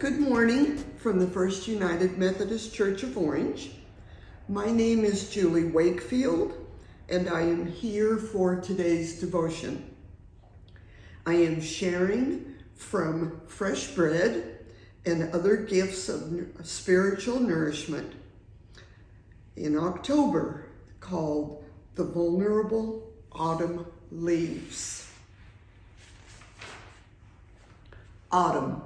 Good morning from the First United Methodist Church of Orange. My name is Julie Wakefield, and I am here for today's devotion. I am sharing from fresh bread and other gifts of spiritual nourishment in October called The Vulnerable Autumn Leaves. Autumn.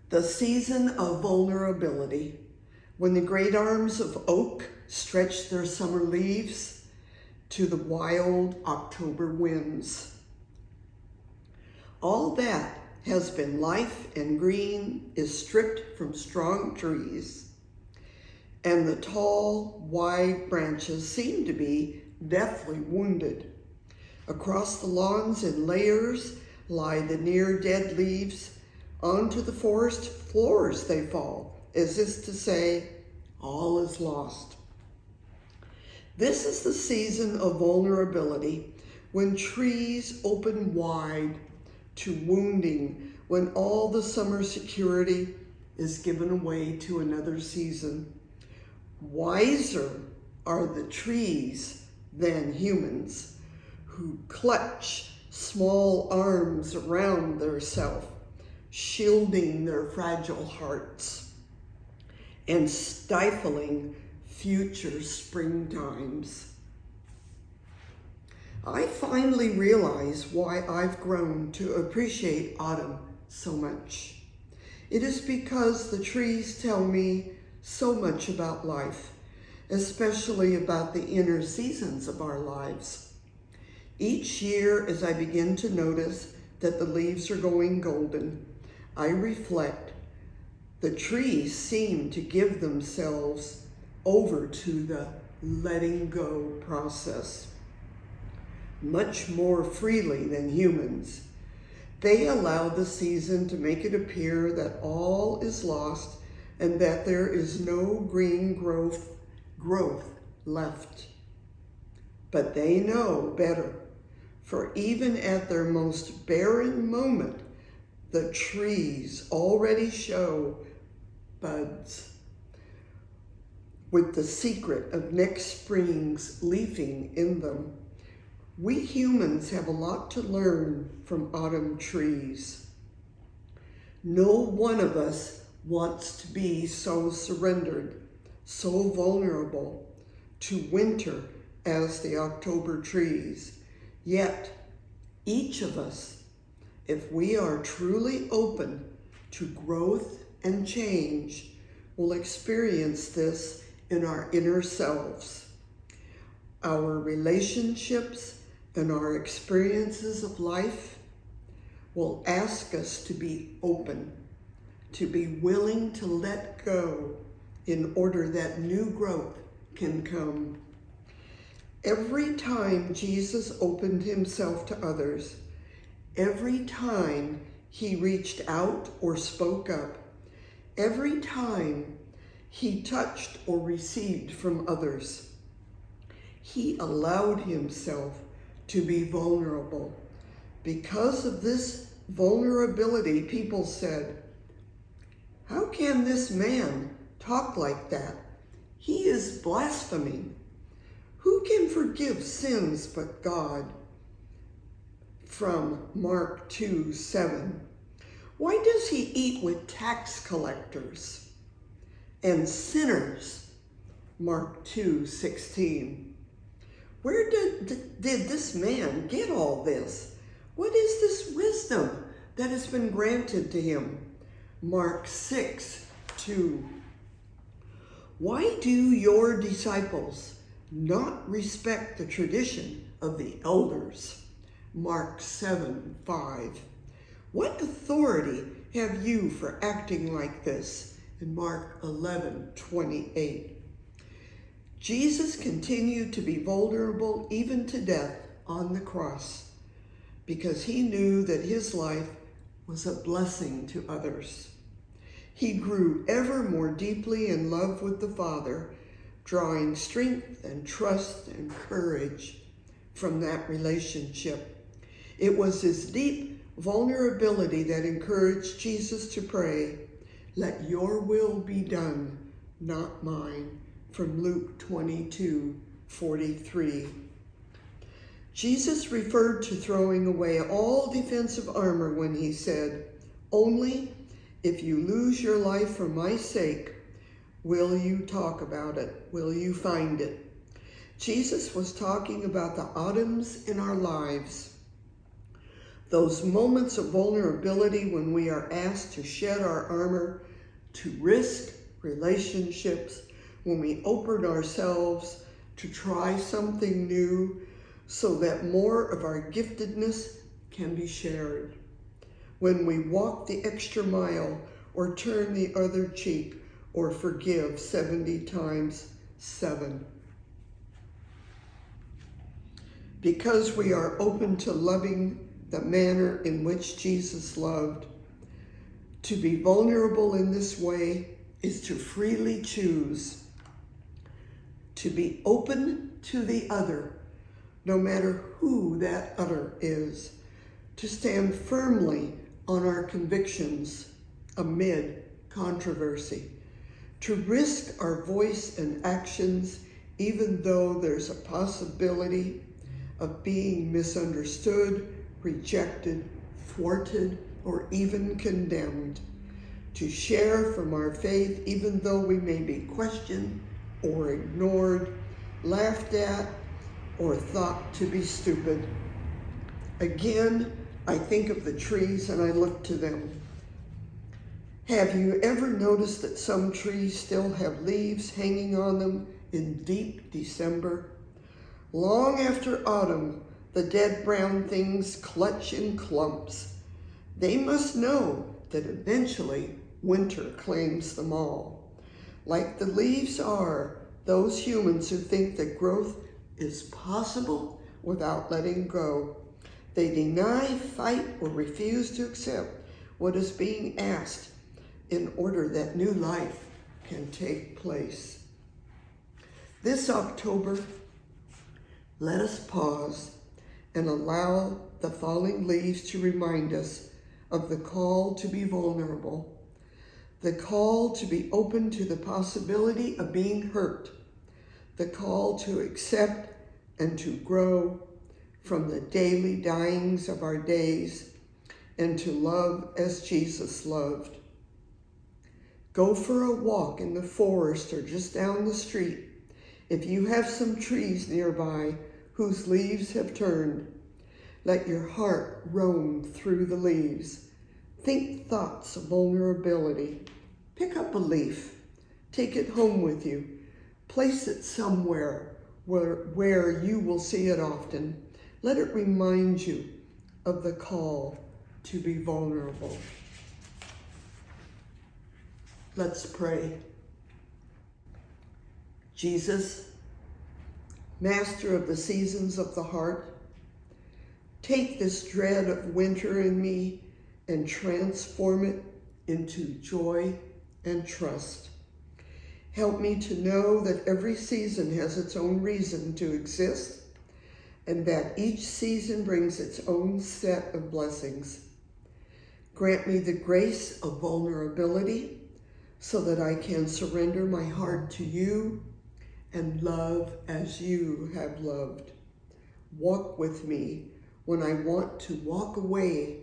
The season of vulnerability, when the great arms of oak stretch their summer leaves to the wild October winds. All that has been life and green is stripped from strong trees, and the tall, wide branches seem to be deathly wounded. Across the lawns in layers lie the near-dead leaves. Onto the forest floors they fall, as is to say, all is lost. This is the season of vulnerability, when trees open wide to wounding, when all the summer security is given away to another season. Wiser are the trees than humans, who clutch small arms around their self, shielding their fragile hearts and stifling future springtimes. I finally realize why I've grown to appreciate autumn so much. It is because the trees tell me so much about life, especially about the inner seasons of our lives. Each year, as I begin to notice that the leaves are going golden, I reflect, the trees seem to give themselves over to the letting go process much more freely than humans. They allow the season to make it appear that all is lost and that there is no green growth left. But they know better, for even at their most barren moment, the trees already show buds, with the secret of next spring's leafing in them. We humans have a lot to learn from autumn trees. No one of us wants to be so surrendered, so vulnerable to winter as the October trees. Yet, each of us, if we are truly open to growth and change, will experience this in our inner selves. Our relationships and our experiences of life will ask us to be open, to be willing to let go in order that new growth can come. Every time Jesus opened himself to others, every time he reached out or spoke up, every time he touched or received from others, he allowed himself to be vulnerable. Because of this vulnerability, people said, "How can this man talk like that? He is blaspheming. Who can forgive sins but God?" From Mark 2:7. Why does he eat with tax collectors and sinners? Mark 2:16. Where did this man get all this? What is this wisdom that has been granted to him? Mark 6:2. Why do your disciples not respect the tradition of the elders? Mark 7:5. What authority have you for acting like this? In Mark 11:28. Jesus continued to be vulnerable even to death on the cross because he knew that his life was a blessing to others. He grew ever more deeply in love with the Father, drawing strength and trust and courage from that relationship. It was his deep vulnerability that encouraged Jesus to pray, "Let your will be done, not mine," from Luke 22:43. Jesus referred to throwing away all defensive armor when he said, "Only if you lose your life for my sake, will you talk about it? Will you find it?" Jesus was talking about the autumns in our lives. Those moments of vulnerability when we are asked to shed our armor, to risk relationships, when we open ourselves to try something new so that more of our giftedness can be shared. When we walk the extra mile or turn the other cheek or forgive 70 times 7. Because we are open to loving the manner in which Jesus loved. To be vulnerable in this way is to freely choose to be open to the other, no matter who that other is, to stand firmly on our convictions amid controversy, to risk our voice and actions even though there's a possibility of being misunderstood, rejected, thwarted, or even condemned, to share from our faith even though we may be questioned or ignored, laughed at, or thought to be stupid. Again, I think of the trees and I look to them. Have you ever noticed that some trees still have leaves hanging on them in deep December? Long after autumn, the dead brown things clutch in clumps. They must know that eventually winter claims them all. Like the leaves are those humans who think that growth is possible without letting go. They deny, fight, or refuse to accept what is being asked in order that new life can take place. This October, let us pause and allow the falling leaves to remind us of the call to be vulnerable, the call to be open to the possibility of being hurt, the call to accept and to grow from the daily dyings of our days and to love as Jesus loved. Go for a walk in the forest or just down the street. If you have some trees nearby whose leaves have turned, let your heart roam through the leaves. Think thoughts of vulnerability. Pick up a leaf. Take it home with you. Place it somewhere where you will see it often. Let it remind you of the call to be vulnerable. Let's pray. Jesus, Master of the seasons of the heart, take this dread of winter in me and transform it into joy and trust. Help me to know that every season has its own reason to exist and that each season brings its own set of blessings. Grant me the grace of vulnerability so that I can surrender my heart to you and love as you have loved. Walk with me when I want to walk away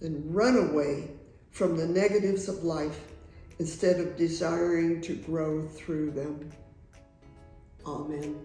and run away from the negatives of life instead of desiring to grow through them. Amen.